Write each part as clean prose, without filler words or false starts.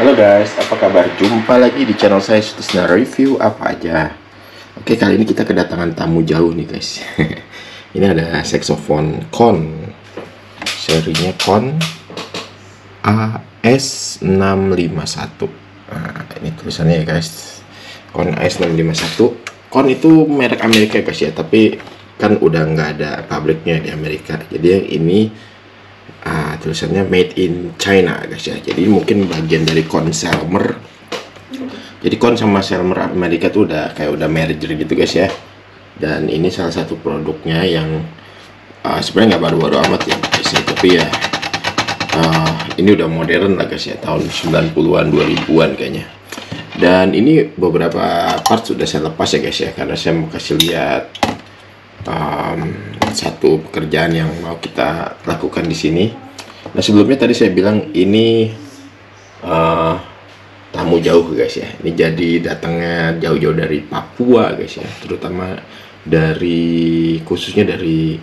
Halo guys, apa kabar? Jumpa lagi di channel saya Sutisna Review apa aja. Oke, kali ini kita kedatangan tamu jauh nih guys. Ini ada saxophone Kon, serinya Kon AS651. Nah, ini tulisannya ya guys, Kon AS651. Kon itu merek Amerika guys ya, tapi kan udah nggak ada pabriknya di Amerika. Jadi yang ini tulisannya made in China guys ya. Jadi mungkin bagian dari Kon Selmer. Jadi Kon sama Selmer Amerika tuh udah kayak udah merger gitu guys ya. Dan ini salah satu produknya yang sebenarnya nggak baru-baru amat ya guys ya. Tapi ya ini udah modern lah guys ya, tahun 90-an 2000-an kayaknya. Dan ini beberapa part sudah saya lepas ya guys ya, karena saya mau kasih lihat satu pekerjaan yang mau kita lakukan di sini. Nah, sebelumnya tadi saya bilang ini tamu jauh guys ya. Ini jadi datangnya jauh-jauh dari Papua guys ya, terutama dari khususnya dari,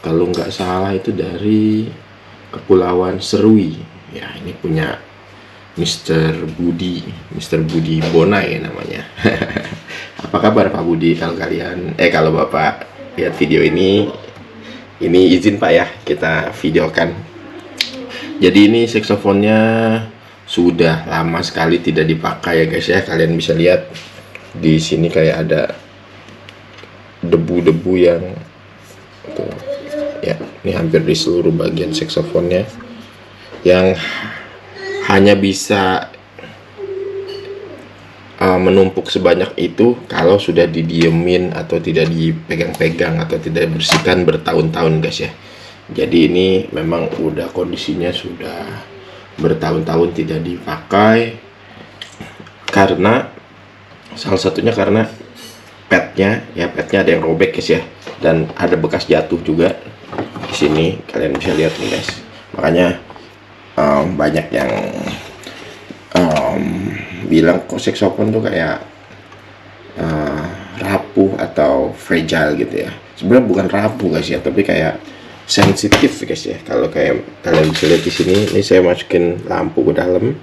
kalau nggak salah itu dari Kepulauan Serui ya. Ini punya Mr. Budi Bonai namanya. Apa kabar Pak Budi? Kalau kalian kalau Bapak lihat video ini izin Pak ya kita videokan. Jadi ini saksofonnya sudah lama sekali tidak dipakai ya guys ya. Kalian bisa lihat di sini kayak ada debu-debu yang tuh ya, ini hampir di seluruh bagian saksofonnya, yang hanya bisa menumpuk sebanyak itu kalau sudah didiemin atau tidak dipegang-pegang atau tidak dibersihkan bertahun-tahun guys ya. Jadi ini memang udah kondisinya sudah bertahun-tahun tidak dipakai, karena salah satunya karena padnya ada yang robek guys ya, dan ada bekas jatuh juga di sini, kalian bisa lihat nih guys. Makanya banyak yang bilang kok saxophone tuh kayak rapuh atau fragile gitu ya. Sebenarnya bukan rapuh guys ya, tapi kayak sensitif guys ya. Kalau kayak kalian bisa lihat di sini, ini saya masukin lampu ke dalam,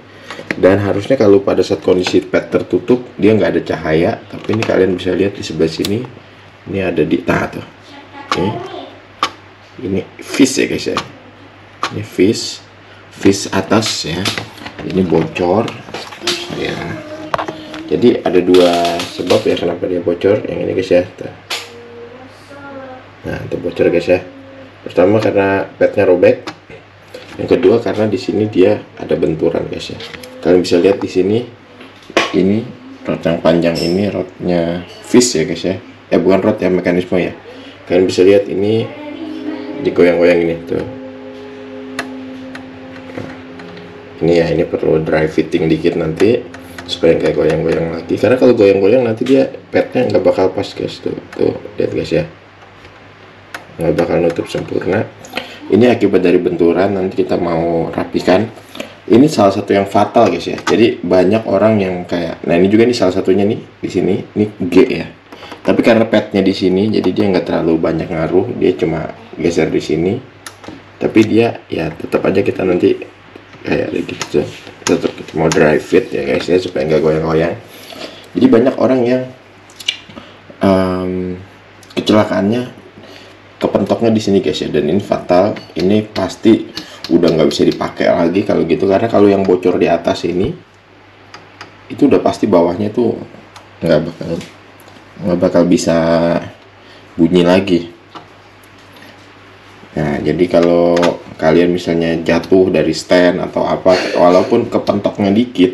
dan harusnya kalau pada saat kondisi pad tertutup dia nggak ada cahaya, tapi ini kalian bisa lihat di sebelah sini, ini ada di tuh. Ini fish ya guys ya. Ini fish atas ya. Ini bocor ya. Jadi ada dua sebab ya kenapa dia bocor. Yang ini guys ya. Nah, itu bocor guys ya. Pertama karena padnya robek. Yang kedua karena di sini dia ada benturan guys ya. Kalian bisa lihat di sini, ini rod yang panjang ini rodnya fish ya guys ya. Bukan rod ya, mekanisme ya. Kalian bisa lihat ini digoyang-goyang ini tuh. Ini ya, ini perlu dry fitting dikit nanti supaya kayak goyang-goyang lagi, karena kalau goyang-goyang nanti dia padnya nggak bakal pas guys. Tuh lihat guys ya, nggak bakal nutup sempurna. Ini akibat dari benturan, nanti kita mau rapikan. Ini salah satu yang fatal guys ya. Jadi banyak orang yang kayak, nah ini juga nih salah satunya nih di sini, ini G ya. Tapi karena padnya di sini, jadi dia nggak terlalu banyak ngaruh, dia cuma geser di sini. Tapi dia ya tetap aja kita nanti kayak gitu, tetap kita mau dry fit ya guys ya, supaya nggak goyang-goyang. Jadi banyak orang yang kecelakaannya kepentoknya di sini guys ya, dan ini fatal. Ini pasti udah nggak bisa dipakai lagi kalau gitu, karena kalau yang bocor di atas ini itu udah pasti bawahnya tuh nggak bakal bisa bunyi lagi. Nah, jadi kalau kalian misalnya jatuh dari stand atau apa, walaupun kepentoknya dikit,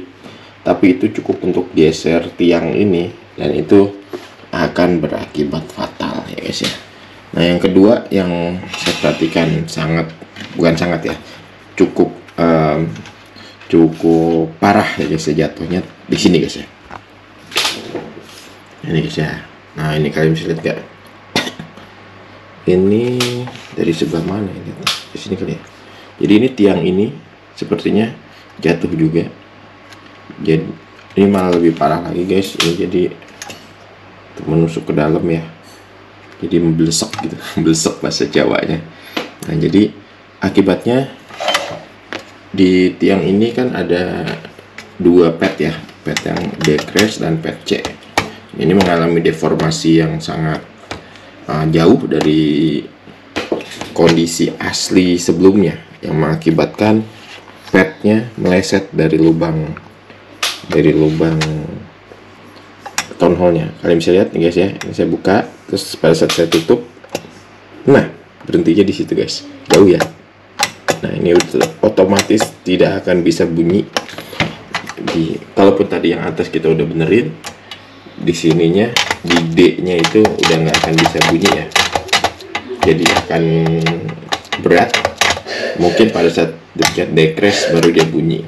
tapi itu cukup untuk geser tiang ini, dan itu akan berakibat fatal ya guys ya. Nah, yang kedua yang saya perhatikan cukup parah ya guys ya, jatuhnya di sini guys ya. Ini guys ya. Nah, ini kalian bisa lihat gak? Ini dari sebelah mana ini? Di sini kali ya. Jadi ini tiang ini sepertinya jatuh juga. Jadi ini malah lebih parah lagi guys. Ini jadi menusuk ke dalam ya. Jadi membelesek gitu, membelesek bahasa Jawanya. Nah, jadi akibatnya di tiang ini kan ada dua pad ya, pad yang D crash dan pad C. Ini mengalami deformasi yang sangat jauh dari kondisi asli sebelumnya, yang mengakibatkan padnya meleset dari lubang town hole-nya. Kalian bisa lihat nih guys ya, ini saya buka, terus pada saat saya tutup, nah berhentinya di situ guys, jauh ya. Nah ini otomatis tidak akan bisa bunyi. Kalaupun tadi yang atas kita udah benerin, di sininya di D-nya itu udah nggak akan bisa bunyi ya. Jadi akan berat. Mungkin pada saat dekat D crash baru dia bunyi.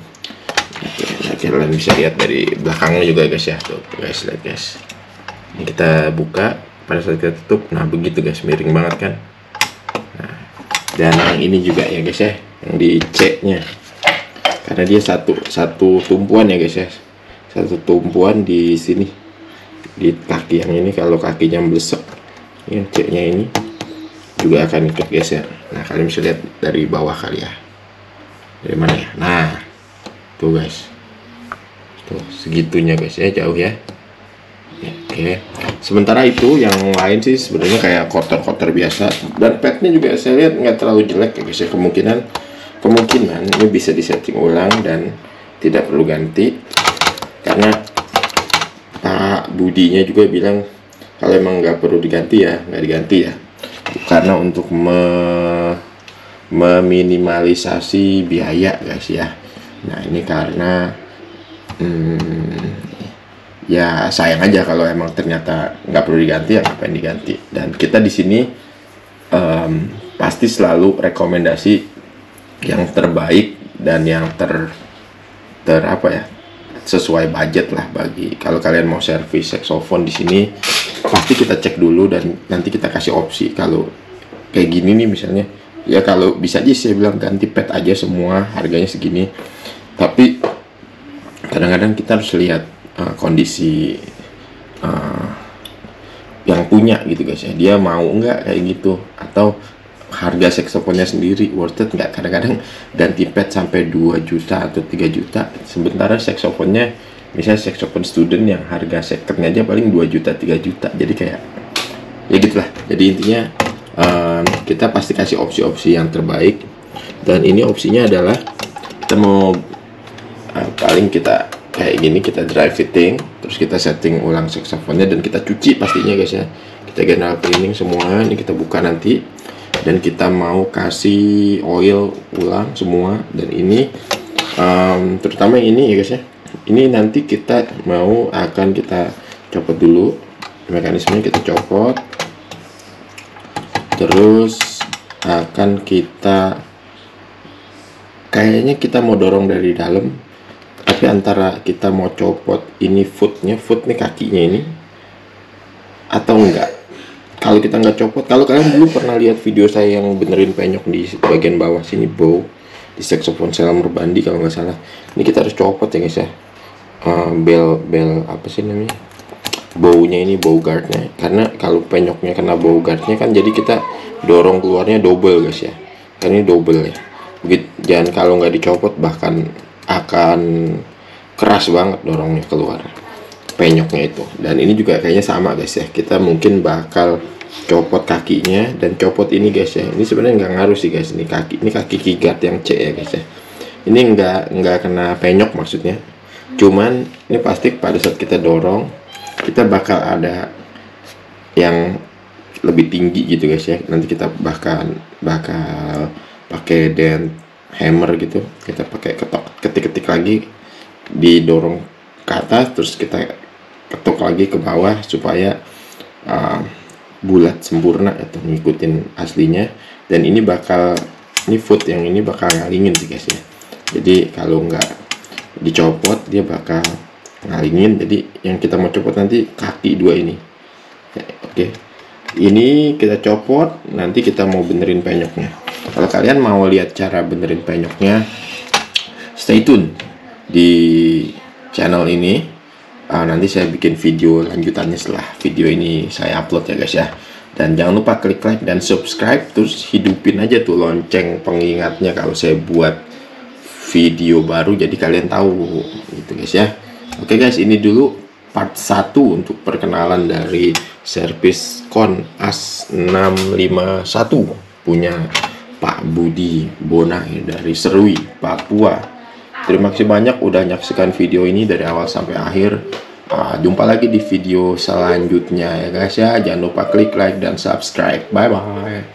Oke, nah kalian bisa lihat dari belakangnya juga guys ya. Tuh guys, lihat guys. Ini kita buka, pada saat kita tutup, nah begitu guys, miring banget kan. Nah, dan yang ini juga ya guys ya, yang di C-nya. Karena dia satu tumpuan ya guys ya. Satu tumpuan di sini. Di kaki yang ini, kalau kakinya melesek, yang C-nya ini juga akan ikut geser. Nah, kalian bisa lihat dari bawah kali ya. Dari mana ya? Nah, tuh guys. Tuh, segitunya guys ya, jauh ya. Oke. Sementara itu yang lain sih sebenarnya kayak kotor-kotor biasa, dan padnya juga saya lihat nggak terlalu jelek ya guys ya. Kemungkinan ini bisa disetting ulang dan tidak perlu ganti, karena Pak Budinya juga bilang kalau emang nggak perlu diganti ya nggak diganti ya, karena untuk meminimalisasi biaya guys ya. Nah ini karena ya sayang aja kalau emang ternyata nggak perlu diganti, ya ngapain diganti. Dan kita di sini pasti selalu rekomendasi yang terbaik dan yang apa ya, sesuai budget lah. Bagi kalau kalian mau servis saxophone di sini pasti kita cek dulu, dan nanti kita kasih opsi. Kalau kayak gini nih misalnya, ya kalau bisa aja saya bilang ganti pad aja semua, harganya segini. Tapi kadang-kadang kita harus lihat kondisi yang punya gitu guys ya, dia mau nggak kayak gitu, atau harga saksofonnya sendiri worth it nggak. Kadang-kadang ganti pad sampai 2 juta atau 3 juta, sementara saksofonnya misalnya saxophone student yang harga secondnya aja paling 2 juta 3 juta. Jadi kayak ya gitulah. Jadi intinya kita pasti kasih opsi-opsi yang terbaik, dan ini opsinya adalah kita mau paling kita kayak gini, kita dry fitting, terus kita setting ulang saksofonnya, dan kita cuci pastinya guys ya. Kita general cleaning semua. Ini kita buka nanti, dan kita mau kasih oil ulang semua. Dan ini terutama ini ya guys ya, ini nanti kita akan kita copot dulu mekanismenya, kita copot, terus akan kita kayaknya kita mau dorong dari dalam, tapi antara kita mau copot ini foot nih kakinya ini atau enggak. Kalau kita nggak copot, kalau kalian dulu pernah lihat video saya yang benerin penyok di bagian bawah sini, bow di saxophone Selmer Bandi kalau nggak salah, ini kita harus copot ya guys ya. Bel apa sih namanya, bownya ini, bow guardnya, karena kalau penyoknya kena bow guardnya kan jadi kita dorong keluarnya double guys ya, kan ini double ya. Begitu, jangan kalau nggak dicopot bahkan akan keras banget dorongnya keluar penyoknya itu. Dan ini juga kayaknya sama guys ya, kita mungkin bakal copot kakinya dan copot ini guys ya. Ini sebenarnya nggak ngaruh sih guys, ini kaki kigat yang C ya guys ya, ini nggak kena penyok maksudnya. Cuman ini pasti pada saat kita dorong kita bakal ada yang lebih tinggi gitu guys ya. Nanti kita bakal pakai dent hammer gitu, kita pakai ketik lagi, didorong ke atas, terus kita ketuk lagi ke bawah supaya bulat sempurna atau ngikutin aslinya. Dan ini foot yang ini bakal ngalingin sih guys ya. Jadi kalau nggak dicopot dia bakal ngalingin. Jadi yang kita mau copot nanti kaki dua ini. Oke. Ini kita copot, nanti kita mau benerin penyoknya. Kalau kalian mau lihat cara benerin penyoknya, stay tune di channel ini. Nanti saya bikin video lanjutannya setelah video ini saya upload ya guys ya. Dan jangan lupa klik like dan subscribe, terus hidupin aja tuh lonceng pengingatnya kalau saya buat video baru, jadi kalian tahu gitu guys ya. Oke guys, ini dulu part 1 untuk perkenalan dari servis KON AS651 punya Pak Budi Bonai dari Serui, Papua. Terima kasih banyak udah menyaksikan video ini dari awal sampai akhir. Jumpa lagi di video selanjutnya ya guys ya. Jangan lupa klik like dan subscribe. Bye bye.